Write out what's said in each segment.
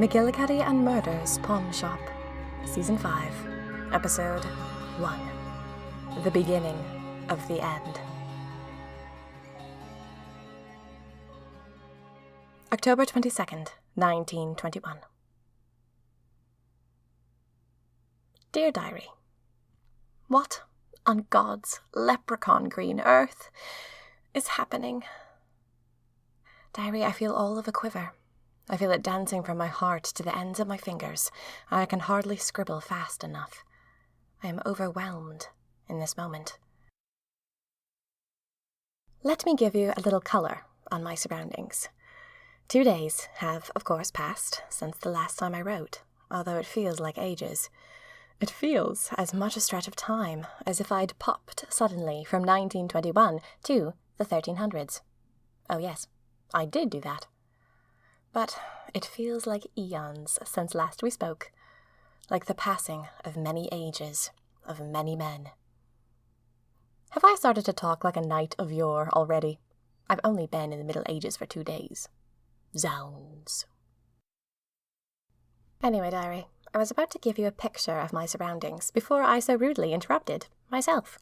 McGillicuddy and Murder's Pawn Shop, Season 5, Episode 1, The Beginning of the End. October 22nd, 1921. Dear Diary, what on God's leprechaun green earth is happening? Diary, I feel all of a quiver. I feel it dancing from my heart to the ends of my fingers, and I can hardly scribble fast enough. I am overwhelmed in this moment. Let me give you a little colour on my surroundings. 2 days have, of course, passed since the last time I wrote, although it feels like ages. It feels as much a stretch of time as if I'd popped suddenly from 1921 to the 1300s. Oh yes, I did do that. But it feels like eons since last we spoke, like the passing of many ages, of many men. Have I started to talk like a knight of yore already? I've only been in the Middle Ages for 2 days. Zounds. Anyway, Diary, I was about to give you a picture of my surroundings before I so rudely interrupted myself.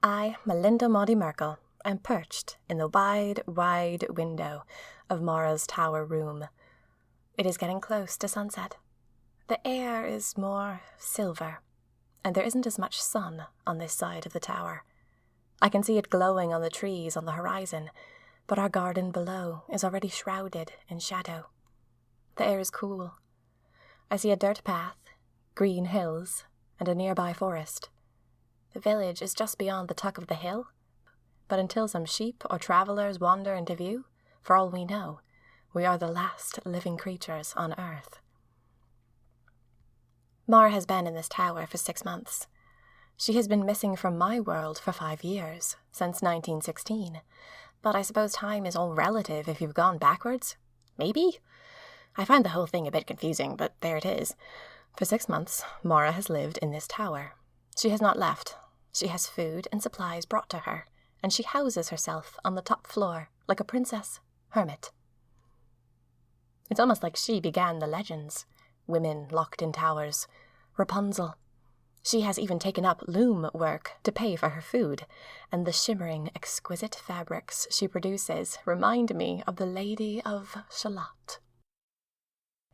I, Melinda Maudie Merkel, am perched in the wide, wide window of Mara's tower room. It is getting close to sunset. The air is more silver, and there isn't as much sun on this side of the tower. I can see it glowing on the trees on the horizon, but our garden below is already shrouded in shadow. The air is cool. I see a dirt path, green hills, and a nearby forest. The village is just beyond the tuck of the hill, but until some sheep or travellers wander into view, for all we know, we are the last living creatures on earth. Mara has been in this tower for 6 months. She has been missing from my world for 5 years, since 1916. But I suppose time is all relative if you've gone backwards? Maybe? I find the whole thing a bit confusing, but there it is. For 6 months, Mara has lived in this tower. She has not left. She has food and supplies brought to her, and she houses herself on the top floor, like a princess hermit. It's almost like she began the legends. Women locked in towers. Rapunzel. She has even taken up loom work to pay for her food, and the shimmering, exquisite fabrics she produces remind me of the Lady of Shalott.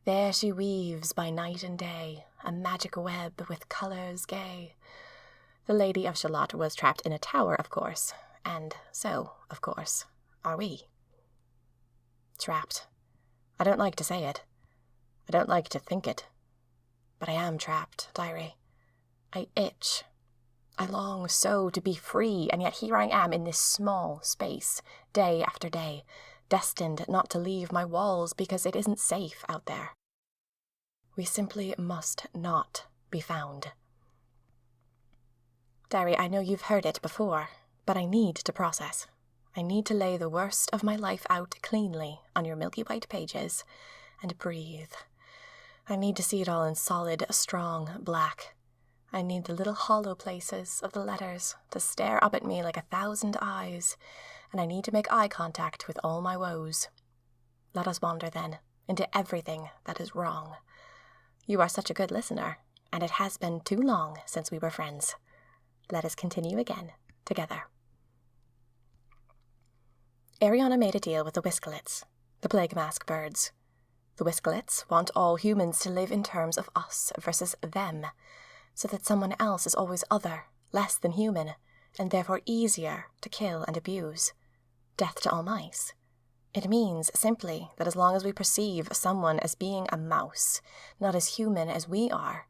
There she weaves by night and day, a magic web with colours gay. The Lady of Shalott was trapped in a tower, of course, and so, of course, are we. Trapped. I don't like to say it. I don't like to think it. But I am trapped, Diary. I itch. I long so to be free, and yet here I am in this small space, day after day, destined not to leave my walls because it isn't safe out there. We simply must not be found. Diary, I know you've heard it before, but I need to process. I need to lay the worst of my life out cleanly on your milky white pages and breathe. I need to see it all in solid, strong black. I need the little hollow places of the letters to stare up at me like 1,000 eyes, and I need to make eye contact with all my woes. Let us wander, then, into everything that is wrong. You are such a good listener, and it has been too long since we were friends. Let us continue again, together. Ariana made a deal with the Whiskelets, the plague mask birds. The Whiskelets want all humans to live in terms of us versus them, so that someone else is always other, less than human, and therefore easier to kill and abuse. Death to all mice. It means simply that as long as we perceive someone as being a mouse, not as human as we are,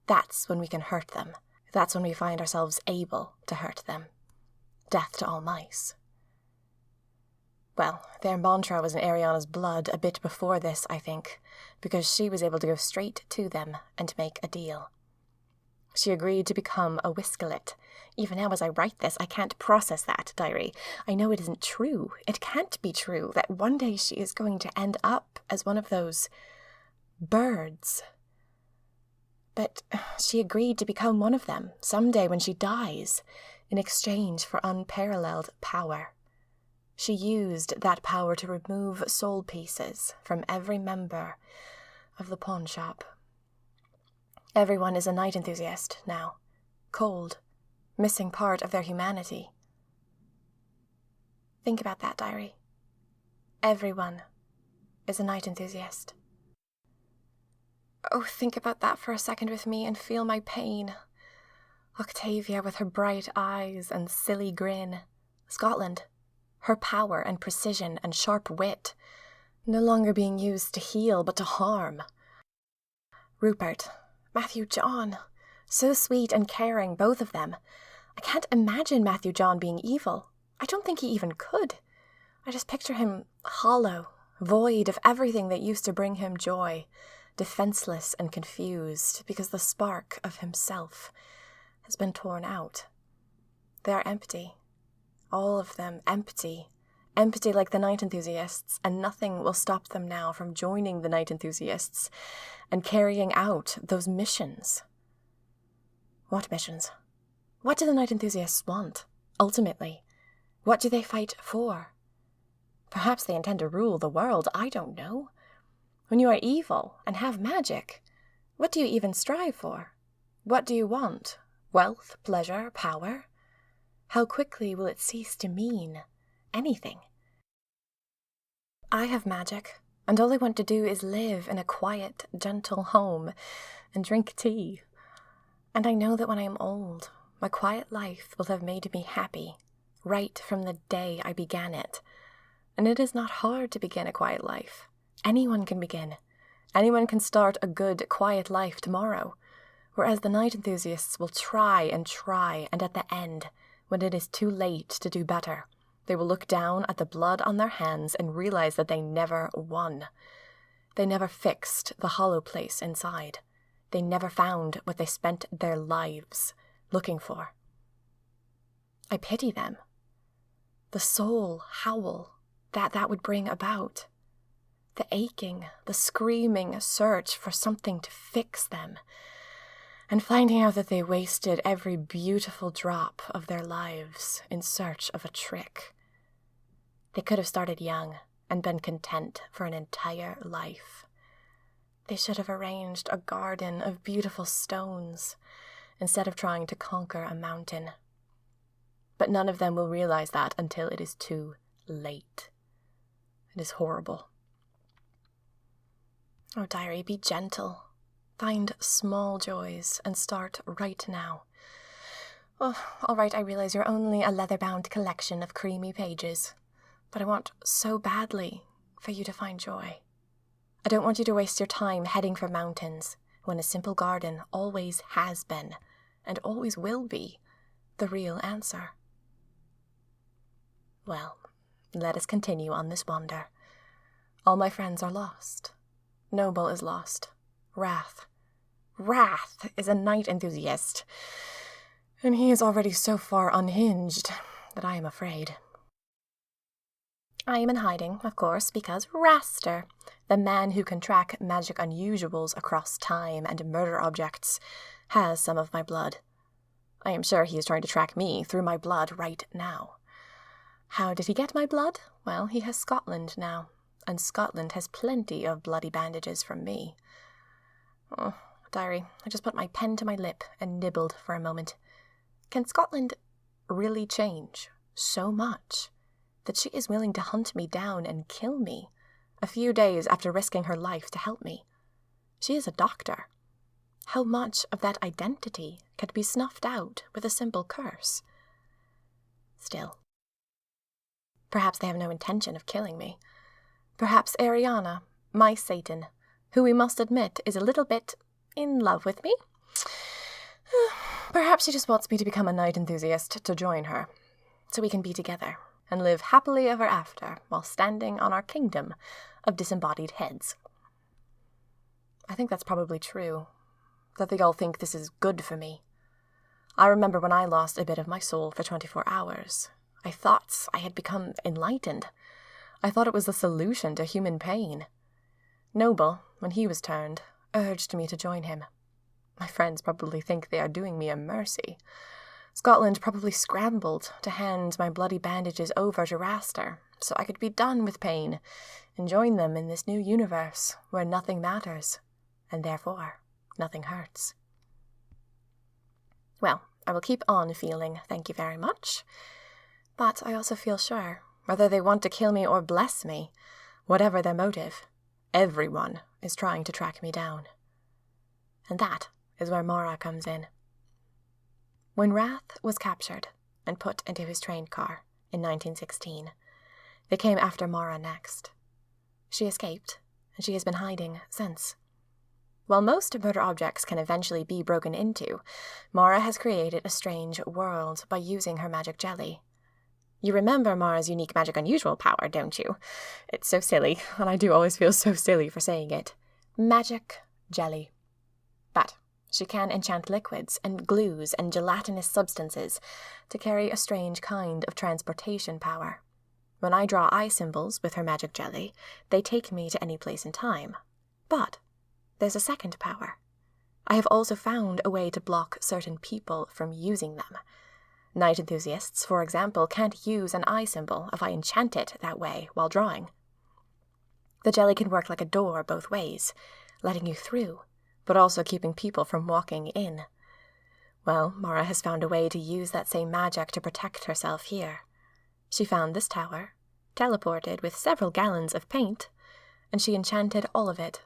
that's when we can hurt them. That's when we find ourselves able to hurt them. Death to all mice. Well, their mantra was in Ariana's blood a bit before this, I think, because she was able to go straight to them and make a deal. She agreed to become a Whiskelet. Even now as I write this, I can't process that, Diary. I know it isn't true. It can't be true that one day she is going to end up as one of those birds. But she agreed to become one of them someday when she dies, in exchange for unparalleled power. She used that power to remove soul pieces from every member of the pawn shop. Everyone is a night enthusiast now, cold, missing part of their humanity. Think about that, diary. Everyone is a night enthusiast. Oh, think about that for a second with me and feel my pain. Octavia with her bright eyes and silly grin. Scotland, her power and precision and sharp wit, no longer being used to heal but to harm. Rupert, Matthew John, so sweet and caring, both of them. I can't imagine Matthew John being evil. I don't think he even could. I just picture him hollow, void of everything that used to bring him joy, defenseless and confused because the spark of himself has been torn out. They are empty. All of them empty. Empty like the night enthusiasts, and nothing will stop them now from joining the night enthusiasts and carrying out those missions. What missions? What do the night enthusiasts want, ultimately? What do they fight for? Perhaps they intend to rule the world, I don't know. When you are evil and have magic, what do you even strive for? What do you want? Wealth, pleasure, power? How quickly will it cease to mean anything? I have magic, and all I want to do is live in a quiet, gentle home and drink tea. And I know that when I am old, my quiet life will have made me happy, right from the day I began it. And it is not hard to begin a quiet life. Anyone can begin. Anyone can start a good, quiet life tomorrow. Whereas the night enthusiasts will try, and at the end, when it is too late to do better, they will look down at the blood on their hands and realize that they never won. They never fixed the hollow place inside. They never found what they spent their lives looking for. I pity them. The soul howl that would bring about. The aching, the screaming search for something to fix them. And finding out that they wasted every beautiful drop of their lives in search of a trick. They could have started young and been content for an entire life. They should have arranged a garden of beautiful stones instead of trying to conquer a mountain. But none of them will realize that until it is too late. It is horrible. Oh, diary, be gentle. Find small joys and start right now. Oh, all right, I realize you're only a leather-bound collection of creamy pages, but I want so badly for you to find joy. I don't want you to waste your time heading for mountains when a simple garden always has been, and always will be, the real answer. Well, let us continue on this wander. All my friends are lost. Noble is lost. Wrath is a night enthusiast, and he is already so far unhinged that I am afraid. I am in hiding, of course, because Raster, the man who can track magic unusuals across time and murder objects, has some of my blood. I am sure he is trying to track me through my blood right now. How did he get my blood? Well, he has Scotland now, and Scotland has plenty of bloody bandages from me. Oh, diary, I just put my pen to my lip and nibbled for a moment. Can Scotland really change so much that she is willing to hunt me down and kill me a few days after risking her life to help me? She is a doctor. How much of that identity can be snuffed out with a simple curse? Still, perhaps they have no intention of killing me. Perhaps Ariana, my Satan, who we must admit is a little bit in love with me. Perhaps she just wants me to become a night enthusiast to join her, so we can be together and live happily ever after while standing on our kingdom of disembodied heads. I think that's probably true, that they all think this is good for me. I remember when I lost a bit of my soul for 24 hours. I thought I had become enlightened. I thought it was the solution to human pain. Noble, when he was turned, urged me to join him. My friends probably think they are doing me a mercy. Scotland probably scrambled to hand my bloody bandages over to Raster, so I could be done with pain and join them in this new universe where nothing matters and therefore nothing hurts. Well, I will keep on feeling thank you very much, but I also feel sure, whether they want to kill me or bless me, whatever their motive, everyone is trying to track me down. And that is where Mara comes in. When Wrath was captured and put into his train car in 1916, they came after Mara next. She escaped, and she has been hiding since. While most murder objects can eventually be broken into, Mara has created a strange world by using her magic jelly. You remember Mara's unique magic unusual power, don't you? It's so silly, and I do always feel so silly for saying it. Magic jelly. But she can enchant liquids and glues and gelatinous substances to carry a strange kind of transportation power. When I draw eye symbols with her magic jelly, they take me to any place in time. But there's a second power. I have also found a way to block certain people from using them. Night enthusiasts, for example, can't use an eye symbol if I enchant it that way while drawing. The jelly can work like a door both ways, letting you through, but also keeping people from walking in. Well, Mara has found a way to use that same magic to protect herself here. She found this tower, teleported with several gallons of paint, and she enchanted all of it.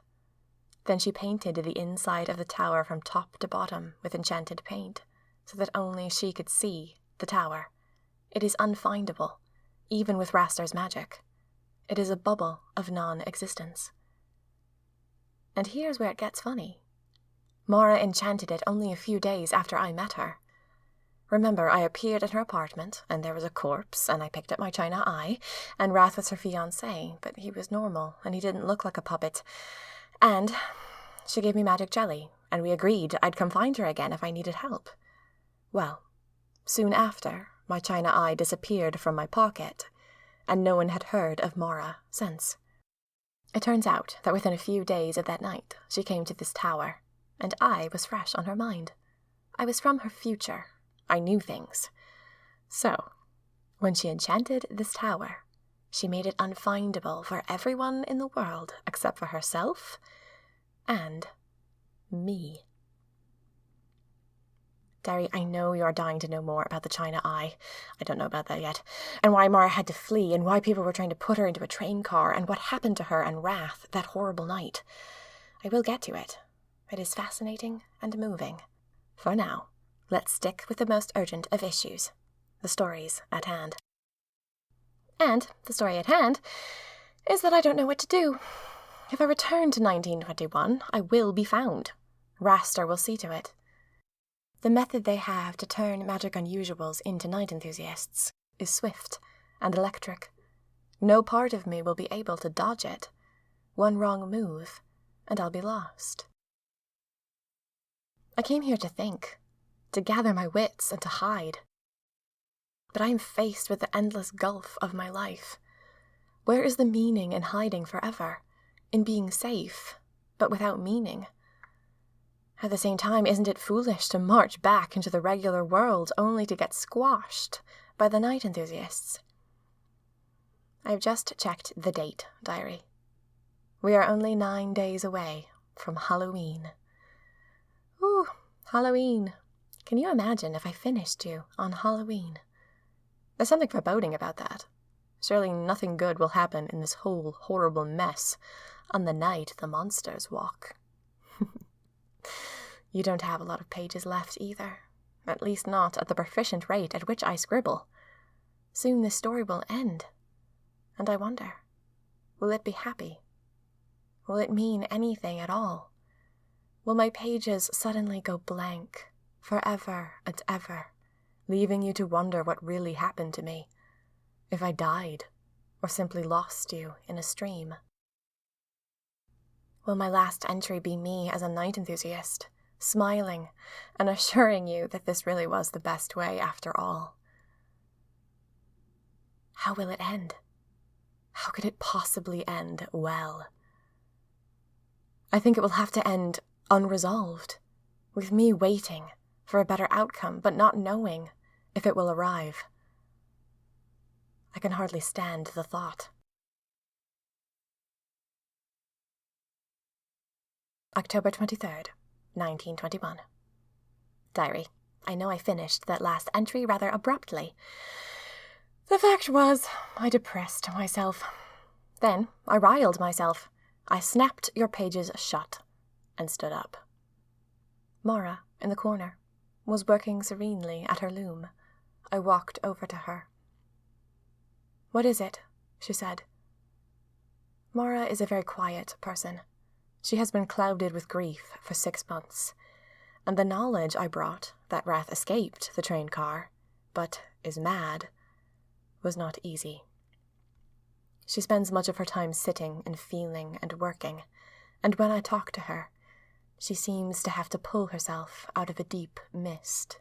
Then she painted the inside of the tower from top to bottom with enchanted paint, so that only she could see the tower. It is unfindable, even with Raster's magic. It is a bubble of non-existence. And here's where it gets funny. Mara enchanted it only a few days after I met her. Remember, I appeared at her apartment, and there was a corpse, and I picked up my china eye, and Wrath was her fiancé, but he was normal, and he didn't look like a puppet. And she gave me magic jelly, and we agreed I'd come find her again if I needed help. Well, soon after, my china eye disappeared from my pocket, and no one had heard of Mara since. It turns out that within a few days of that night, she came to this tower, and I was fresh on her mind. I was from her future. I knew things. So, when she enchanted this tower, she made it unfindable for everyone in the world except for herself and me. Derry, I know you are dying to know more about the china eye. I don't know about that yet. And why Mara had to flee, and why people were trying to put her into a train car, and what happened to her and Wrath that horrible night. I will get to it. It is fascinating and moving. For now, let's stick with the most urgent of issues, the stories at hand. And the story at hand is that I don't know what to do. If I return to 1921, I will be found. Raster will see to it. The method they have to turn magic unusuals into night enthusiasts is swift and electric. No part of me will be able to dodge it. One wrong move, and I'll be lost. I came here to think, to gather my wits and to hide. But I am faced with the endless gulf of my life. Where is the meaning in hiding forever, in being safe, but without meaning? At the same time, isn't it foolish to march back into the regular world only to get squashed by the night enthusiasts? I've just checked the date, diary. We are only 9 days away from Halloween. Ooh, Halloween. Can you imagine if I finished you on Halloween? There's something foreboding about that. Surely nothing good will happen in this whole horrible mess on the night the monsters walk. You don't have a lot of pages left either. At least not at the proficient rate at which I scribble. Soon this story will end. And I wonder, will it be happy? Will it mean anything at all? Will my pages suddenly go blank, forever and ever, leaving you to wonder what really happened to me, if I died, or simply lost you in a stream? Will my last entry be me as a night enthusiast, smiling and assuring you that this really was the best way after all? How will it end? How could it possibly end well? I think it will have to end unresolved, with me waiting for a better outcome, but not knowing if it will arrive. I can hardly stand the thought. October 23rd, 1921. Diary. I know I finished that last entry rather abruptly. The fact was, I depressed myself. Then I riled myself. I snapped your pages shut and stood up. Mara, in the corner, was working serenely at her loom. I walked over to her. "What is it?" she said. Mara is a very quiet person. She has been clouded with grief for 6 months, and the knowledge I brought that Wrath escaped the train car, but is mad, was not easy. She spends much of her time sitting and feeling and working, and when I talk to her, she seems to have to pull herself out of a deep mist.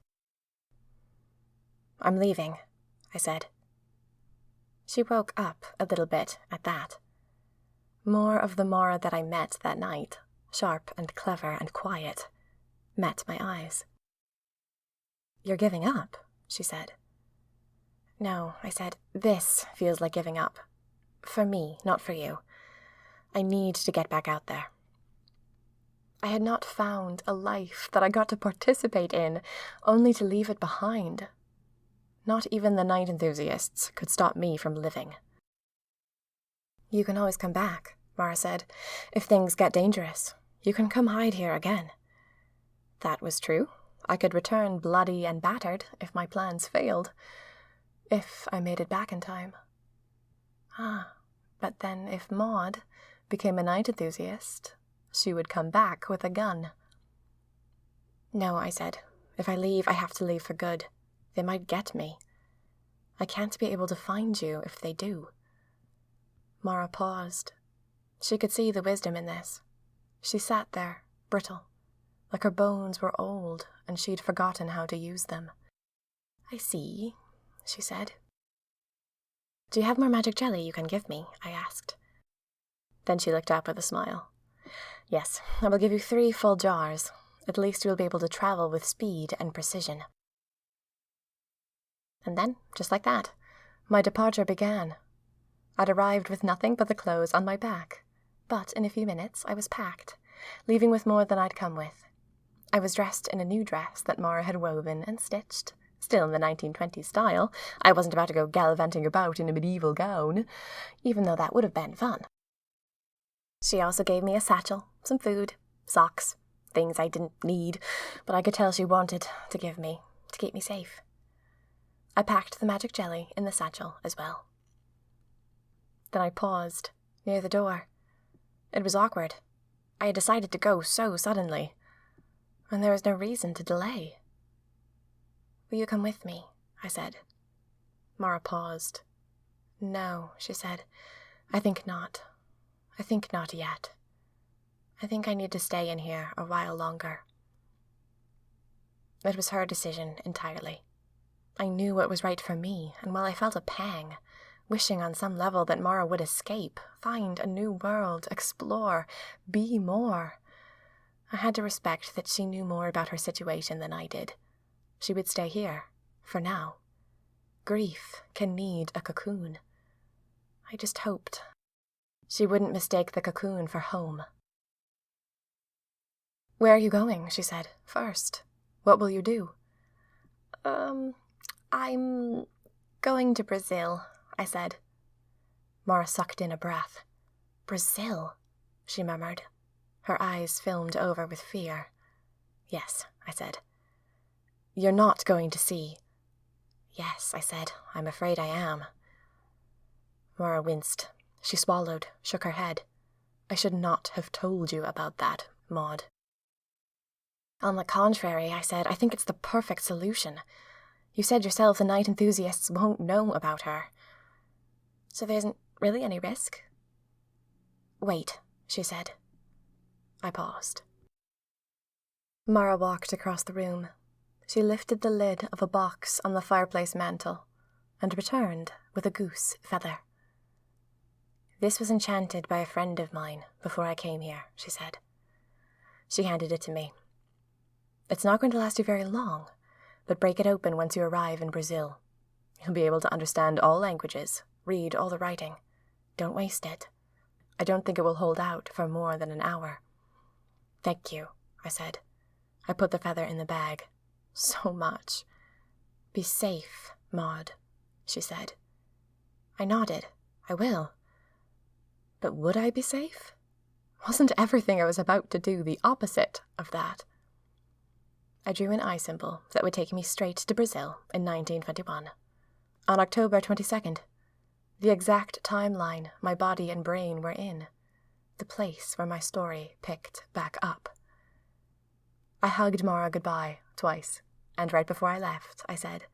"I'm leaving," I said. She woke up a little bit at that. More of the Mara that I met that night, sharp and clever and quiet, met my eyes. "You're giving up," she said. "No," I said, "this feels like giving up. For me, not for you. I need to get back out there." I had not found a life that I got to participate in, only to leave it behind. Not even the night enthusiasts could stop me from living. "You can always come back," Mara said. "If things get dangerous, you can come hide here again." That was true. I could return bloody and battered if my plans failed. If I made it back in time. But then if Maud became a night enthusiast, she would come back with a gun. "No," I said. "If I leave, I have to leave for good. They might get me. I can't be able to find you if they do." Mara paused. She could see the wisdom in this. She sat there, brittle, like her bones were old and she'd forgotten how to use them. "I see," she said. "Do you have more magic jelly you can give me?" I asked. Then she looked up with a smile. "Yes, I will give you 3 full jars. At least you will be able to travel with speed and precision." And then, just like that, my departure began. I'd arrived with nothing but the clothes on my back, but in a few minutes I was packed, leaving with more than I'd come with. I was dressed in a new dress that Mara had woven and stitched, still in the 1920s style. I wasn't about to go gallivanting about in a medieval gown, even though that would have been fun. She also gave me a satchel, some food, socks, things I didn't need, but I could tell she wanted to give me, to keep me safe. I packed the magic jelly in the satchel as well. Then I paused, near the door. It was awkward. I had decided to go so suddenly, and there was no reason to delay. "Will you come with me?" I said. Mara paused. "No," she said. "I think not. I think not yet. I think I need to stay in here a while longer." It was her decision entirely. I knew what was right for me, and while I felt a pang, wishing on some level that Mara would escape, find a new world, explore, be more, I had to respect that she knew more about her situation than I did. She would stay here, for now. Grief can need a cocoon. I just hoped she wouldn't mistake the cocoon for home. "Where are you going?" she said. "First. What will you do?" I'm going to Brazil," I said. Mara sucked in a breath. "Brazil," she murmured. Her eyes filmed over with fear. "Yes," I said. "You're not going to see." "Yes," I said. "I'm afraid I am." Mara winced. She swallowed, shook her head. "I should not have told you about that, Maud." "On the contrary," I said, "I think it's the perfect solution. You said yourself the night enthusiasts won't know about her. So there isn't really any risk?" "Wait," she said. I paused. Mara walked across the room. She lifted the lid of a box on the fireplace mantel and returned with a goose feather. "This was enchanted by a friend of mine before I came here," she said. She handed it to me. "It's not going to last you very long, but break it open once you arrive in Brazil. You'll be able to understand all languages, read all the writing. Don't waste it. I don't think it will hold out for more than an hour." Thank you, I said. I put the feather in the bag. So much. Be safe, Maud, she said. I nodded. I will. But would I be safe? Wasn't everything I was about to do the opposite of that? I drew an eye symbol that would take me straight to Brazil in 1921. On October 22nd, the exact timeline my body and brain were in, the place where my story picked back up. I hugged Mara goodbye twice, and right before I left, I said,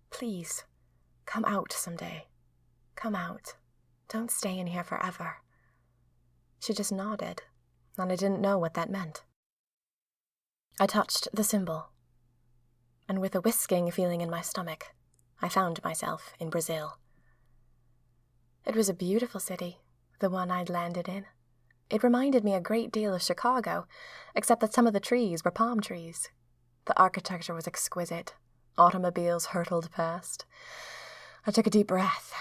"Please, come out someday. Come out. Don't stay in here forever." She just nodded, and I didn't know what that meant. I touched the symbol, and with a whisking feeling in my stomach, I found myself in Brazil. It was a beautiful city, the one I'd landed in. It reminded me a great deal of Chicago, except that some of the trees were palm trees. The architecture was exquisite. Automobiles hurtled past. I took a deep breath,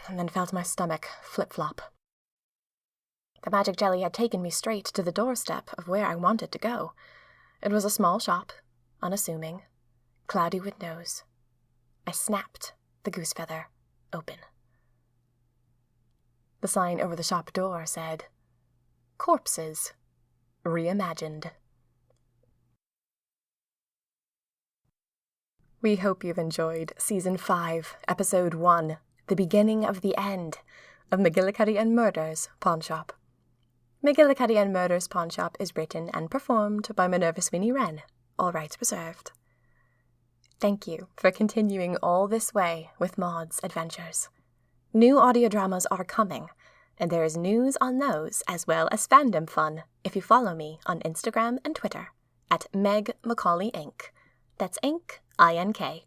and then felt my stomach flip-flop. The magic jelly had taken me straight to the doorstep of where I wanted to go. It was a small shop, unassuming, cloudy windows. I snapped the goose feather open. The sign over the shop door said, "Corpses Reimagined." We hope you've enjoyed Season 5, Episode 1, The Beginning of the End, of McGillicuddy and Murder's Pawn Shop. McGillicuddy and Murder's Pawn Shop is written and performed by Minerva Sweeney Wren, all rights reserved. Thank you for continuing all this way with Maud's adventures. New audio dramas are coming, and there is news on those as well as fandom fun if you follow me on Instagram and Twitter at Meg Macaulay Inc. That's Inc, I-N-K.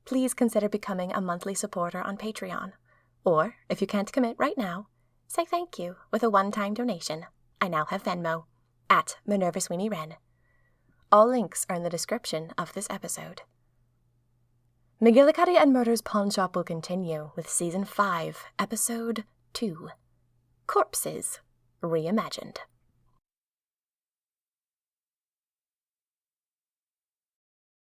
Please consider becoming a monthly supporter on Patreon, or if you can't commit right now, say thank you with a one-time donation. I now have Venmo, at Minerva Sweeney Wren. All links are in the description of this episode. McGillicuddy and Murder's Pawn Shop will continue with Season 5, Episode 2, Corpses Reimagined.